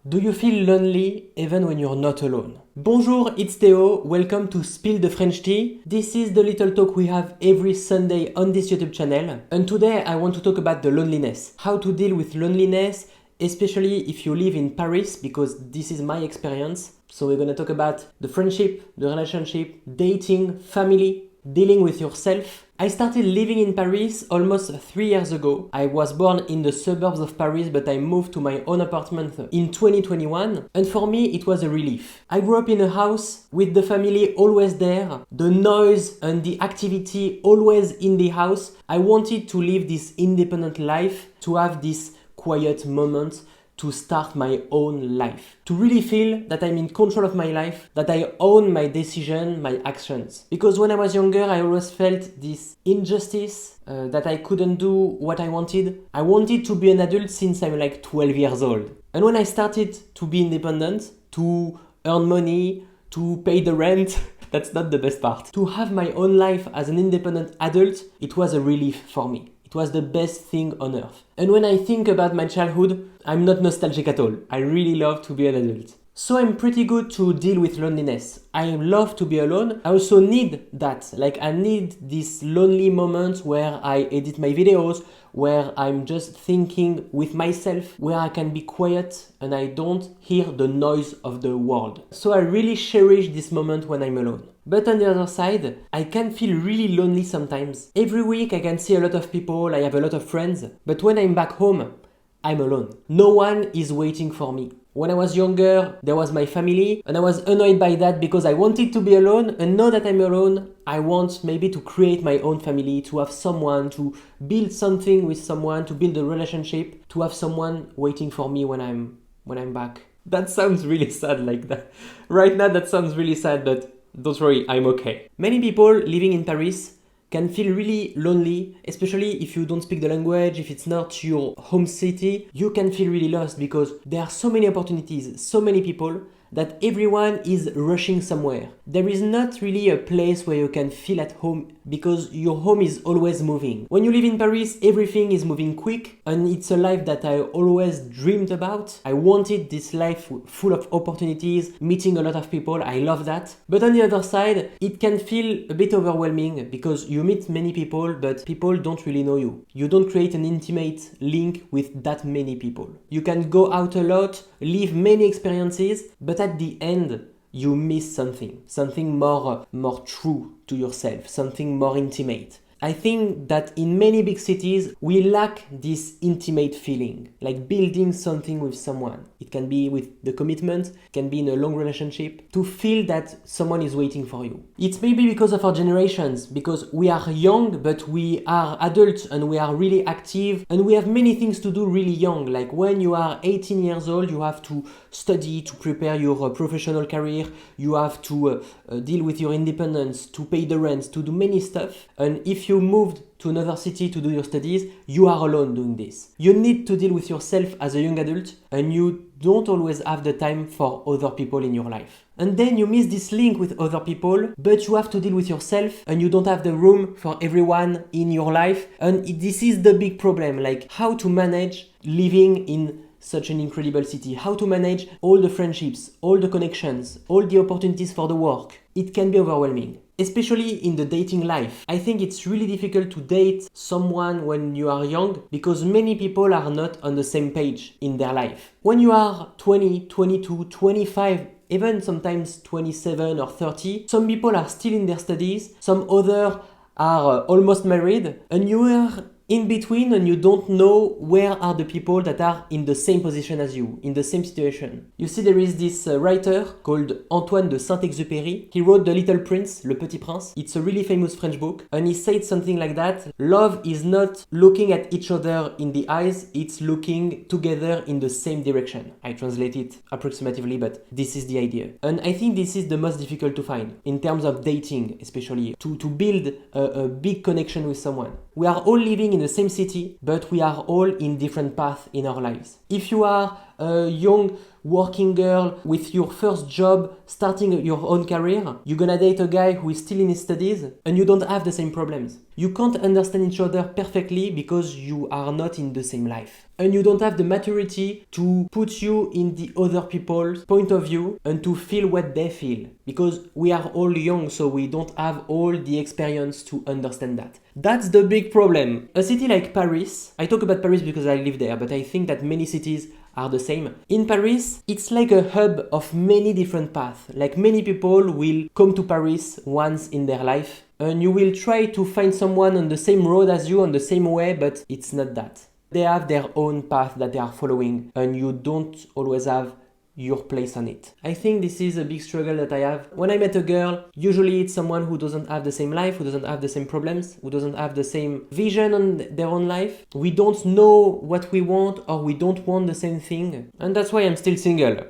Do you feel lonely even when you're not alone? Bonjour, it's Théo. Welcome to Spill the French Tea. This is the little talk we have every Sunday on this YouTube channel. And today I want to talk about the loneliness. How to deal with loneliness, especially if you live in Paris, because this is my experience. So we're gonna talk about the friendship, the relationship, dating, family, dealing with yourself. I started living in Paris almost 3 years ago. I was born in the suburbs of Paris, but I moved to my own apartment in 2021. And for me, it was a relief. I grew up in a house with the family always there, the noise and the activity always in the house. I wanted to live this independent life, to have this quiet moment, to start my own life, to really feel that I'm in control of my life, that I own my decision, my actions. Because when I was younger, I always felt this injustice, that I couldn't do what I wanted. I wanted to be an adult since I'm like 12 years old. And when I started to be independent, to earn money, to pay the rent, that's not the best part. To have my own life as an independent adult, it was a relief for me. It was the best thing on earth. And when I think about my childhood, I'm not nostalgic at all. I really love to be an adult. So I'm pretty good to deal with loneliness. I love to be alone. I also need that. Like I need these lonely moments where I edit my videos, where I'm just thinking with myself, where I can be quiet and I don't hear the noise of the world. So I really cherish this moment when I'm alone. But on the other side, I can feel really lonely sometimes. Every week I can see a lot of people, I have a lot of friends, but when I'm back home, I'm alone. No one is waiting for me. When I was younger, there was my family, and I was annoyed by that because I wanted to be alone, and now that I'm alone, I want maybe to create my own family, to have someone, to build something with someone, to build a relationship, to have someone waiting for me when I'm back. That sounds really sad like that. Right now that sounds really sad, but don't worry, I'm okay. Many people living in Paris can feel really lonely, especially if you don't speak the language, if it's not your home city. You can feel really lost because there are so many opportunities, so many people, that everyone is rushing somewhere. There is not really a place where you can feel at home because your home is always moving. When you live in Paris, everything is moving quick, and it's a life that I always dreamed about. I wanted this life full of opportunities, meeting a lot of people. I love that. But on the other side, it can feel a bit overwhelming because you meet many people, but people don't really know you. You don't create an intimate link with that many people. You can go out a lot, live many experiences, but at the end, you miss something more true to yourself, something more intimate. I think that in many big cities, we lack this intimate feeling, like building something with someone. It can be with the commitment, it can be in a long relationship, to feel that someone is waiting for you. It's maybe because of our generations, because we are young, but we are adults and we are really active and we have many things to do really young. Like when you are 18 years old, you have to study, to prepare your professional career, you have to deal with your independence, to pay the rent, to do many stuff. And if you moved to another city to do your studies, you are alone doing this. You need to deal with yourself as a young adult, and you don't always have the time for other people in your life. And then you miss this link with other people, but you have to deal with yourself, and you don't have the room for everyone in your life. And this is the big problem, like how to manage living in such an incredible city, how to manage all the friendships, all the connections, all the opportunities for the work. It can be overwhelming. Especially in the dating life. I think it's really difficult to date someone when you are young because many people are not on the same page in their life. When you are 20, 22, 25, even sometimes 27 or 30, some people are still in their studies, some others are almost married, and you are in between and you don't know where are the people that are in the same position as you, in the same situation. You see, there is this writer called Antoine de Saint-Exupéry. He wrote The Little Prince, Le Petit Prince. It's a really famous French book. And he said something like that. Love is not looking at each other in the eyes, it's looking together in the same direction. I translate it approximatively, but this is the idea. And I think this is the most difficult to find in terms of dating, especially to build a big connection with someone. We are all living in the same city, but we are all in different paths in our lives. If you are a young working girl with your first job, starting your own career. You're gonna date a guy who is still in his studies and you don't have the same problems. You can't understand each other perfectly because you are not in the same life. And you don't have the maturity to put you in the other people's point of view and to feel what they feel. Because we are all young, so we don't have all the experience to understand that. That's the big problem. A city like Paris, I talk about Paris because I live there, but I think that many cities are the same. In Paris, it's like a hub of many different paths. Like many people will come to Paris once in their life and you will try to find someone on the same road as you, on the same way, but it's not that. They have their own path that they are following and you don't always have your place on it. I think this is a big struggle that I have. When I met a girl, usually it's someone who doesn't have the same life, who doesn't have the same problems, who doesn't have the same vision on their own life. We don't know what we want or we don't want the same thing. And that's why I'm still single.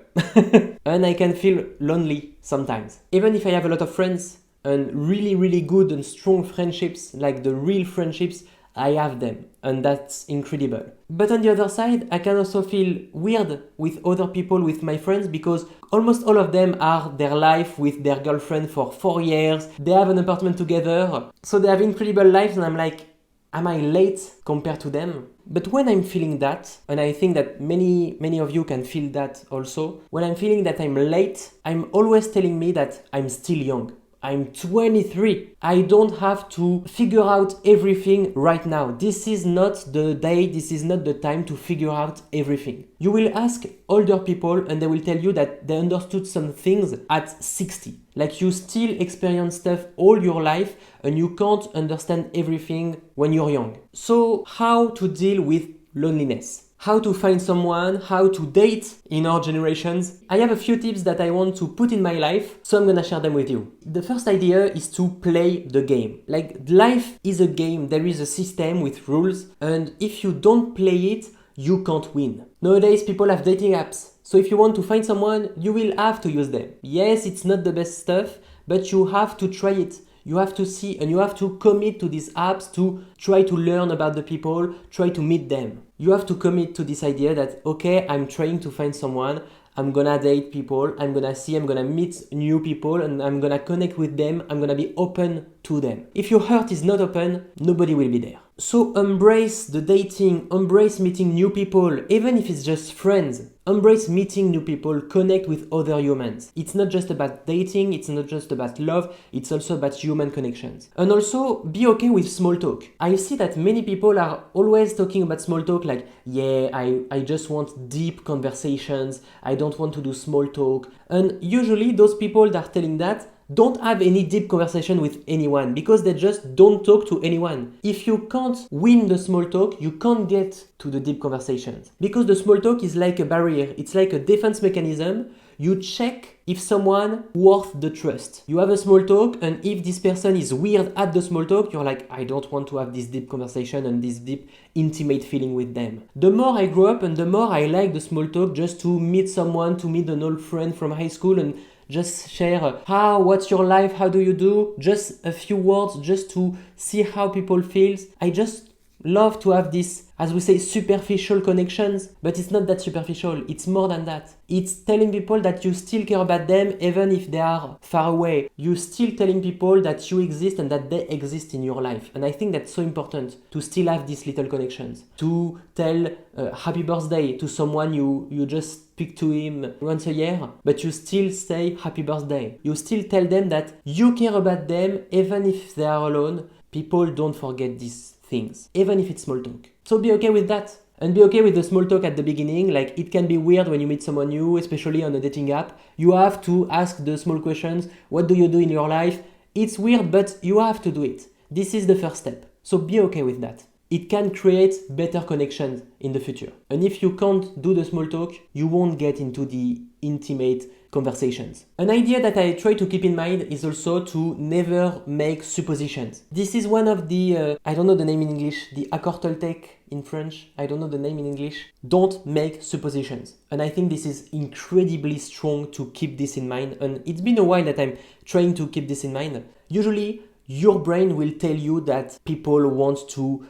And I can feel lonely sometimes. Even if I have a lot of friends and really, really good and strong friendships, like the real friendships, I have them, and that's incredible. But on the other side, I can also feel weird with other people, with my friends, because almost all of them are their life with their girlfriend for 4 years. They have an apartment together, so they have incredible lives, and I'm like, am I late compared to them? But when I'm feeling that, and I think that many of you can feel that also, when I'm feeling that I'm late, I'm always telling me that I'm still young. I'm 23. I don't have to figure out everything right now. This is not the day, this is not the time to figure out everything. You will ask older people and they will tell you that they understood some things at 60. Like you still experience stuff all your life and you can't understand everything when you're young. So how to deal with loneliness? How to find someone, how to date in our generations. I have a few tips that I want to put in my life, so I'm gonna share them with you. The first idea is to play the game. Like life is a game, there is a system with rules, and if you don't play it, you can't win. Nowadays, people have dating apps. So if you want to find someone, you will have to use them. Yes, it's not the best stuff, but you have to try it. You have to see and you have to commit to these apps to try to learn about the people, try to meet them. You have to commit to this idea that, okay, I'm trying to find someone, I'm gonna date people, I'm gonna meet new people and I'm gonna connect with them, I'm gonna be open to them. If your heart is not open, nobody will be there. So embrace the dating, embrace meeting new people, even if it's just friends. Embrace meeting new people, connect with other humans. It's not just about dating, it's not just about love, it's also about human connections. And also, be okay with small talk. I see that many people are always talking about small talk like, yeah, I just want deep conversations, I don't want to do small talk. And usually those people that are telling that don't have any deep conversation with anyone because they just don't talk to anyone. If you can't win the small talk, you can't get to the deep conversations. Because the small talk is like a barrier, it's like a defense mechanism. You check if someone worth the trust. You have a small talk and if this person is weird at the small talk, you're like, I don't want to have this deep conversation and this deep intimate feeling with them. The more I grow up and the more I like the small talk just to meet someone, to meet an old friend from high school and just share what's your life, how do you do, just a few words just to see how people feel. I just love to have this, as we say, superficial connections, but it's not that superficial, it's more than that. It's telling people that you still care about them even if they are far away. You're still telling people that you exist and that they exist in your life. And I think that's so important to still have these little connections. To tell happy birthday to someone you just speak to him once a year, but you still say happy birthday. You still tell them that you care about them even if they are alone. People don't forget these things, even if it's small talk. So be okay with that. And be okay with the small talk at the beginning. Like it can be weird when you meet someone new, especially on a dating app. You have to ask the small questions. What do you do in your life? It's weird, but you have to do it. This is the first step. So be okay with that. It can create better connections in the future. And if you can't do the small talk, you won't get into the intimate conversations. An idea that I try to keep in mind is also to never make suppositions. This is one of the, I don't know the name in English, the Accortoltec in French, I don't know the name in English. Don't make suppositions. And I think this is incredibly strong to keep this in mind. And it's been a while that I'm trying to keep this in mind. Usually, your brain will tell you that people want to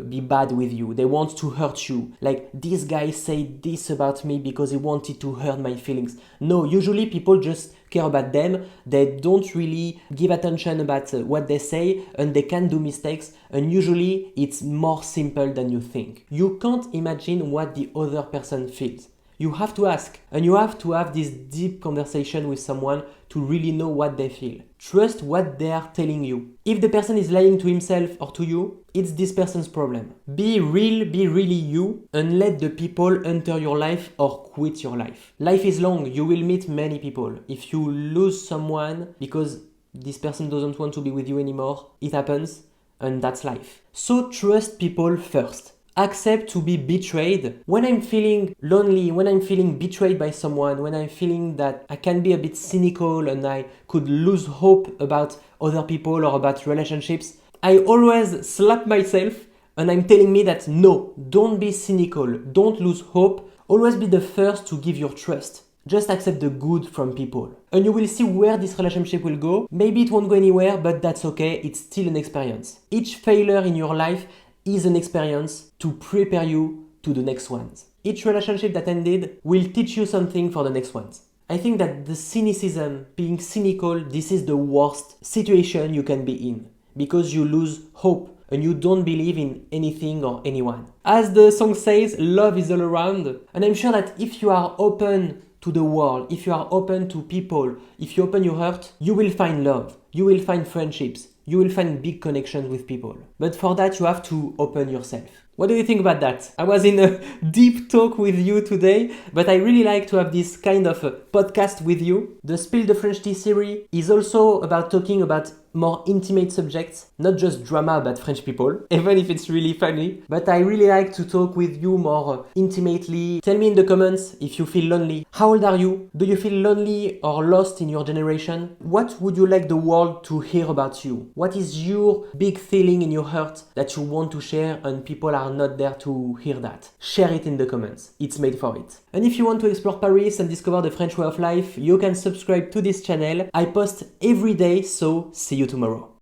be bad with you. They want to hurt you. Like, this guy said this about me because he wanted to hurt my feelings. No, usually people just care about them. They don't really give attention about what they say, and they can do mistakes, and usually it's more simple than you think. You can't imagine what the other person feels. You have to ask, and you have to have this deep conversation with someone to really know what they feel. Trust what they are telling you. If the person is lying to himself or to you, it's this person's problem. Be real, be really you, and let the people enter your life or quit your life. Life is long, you will meet many people. If you lose someone because this person doesn't want to be with you anymore, it happens, and that's life. So trust people first. Accept to be betrayed. When I'm feeling lonely, when I'm feeling betrayed by someone, when I'm feeling that I can be a bit cynical and I could lose hope about other people or about relationships, I always slap myself and I'm telling me that no, don't be cynical, don't lose hope, always be the first to give your trust. Just accept the good from people. And you will see where this relationship will go. Maybe it won't go anywhere, but that's okay, it's still an experience. Each failure in your life is an experience to prepare you to the next ones. Each relationship that ended will teach you something for the next ones. I think that the cynicism, being cynical, this is the worst situation you can be in because you lose hope and you don't believe in anything or anyone. As the song says, love is all around. And I'm sure that if you are open to the world, if you are open to people, if you open your heart, you will find love, you will find friendships, you will find big connections with people. But for that, you have to open yourself. What do you think about that? I was in a deep talk with you today, but I really like to have this kind of a podcast with you. The Spill the French Tea series is also about talking about more intimate subjects, not just drama about French people, even if it's really funny. But I really like to talk with you more intimately. Tell me in the comments if you feel lonely. How old are you? Do you feel lonely or lost in your generation? What would you like the world to hear about you? What is your big feeling in your heart that you want to share and people are not there to hear that? Share it in the comments. It's made for it. And if you want to explore Paris and discover the French way of life, you can subscribe to this channel. I post every day, so see you tomorrow.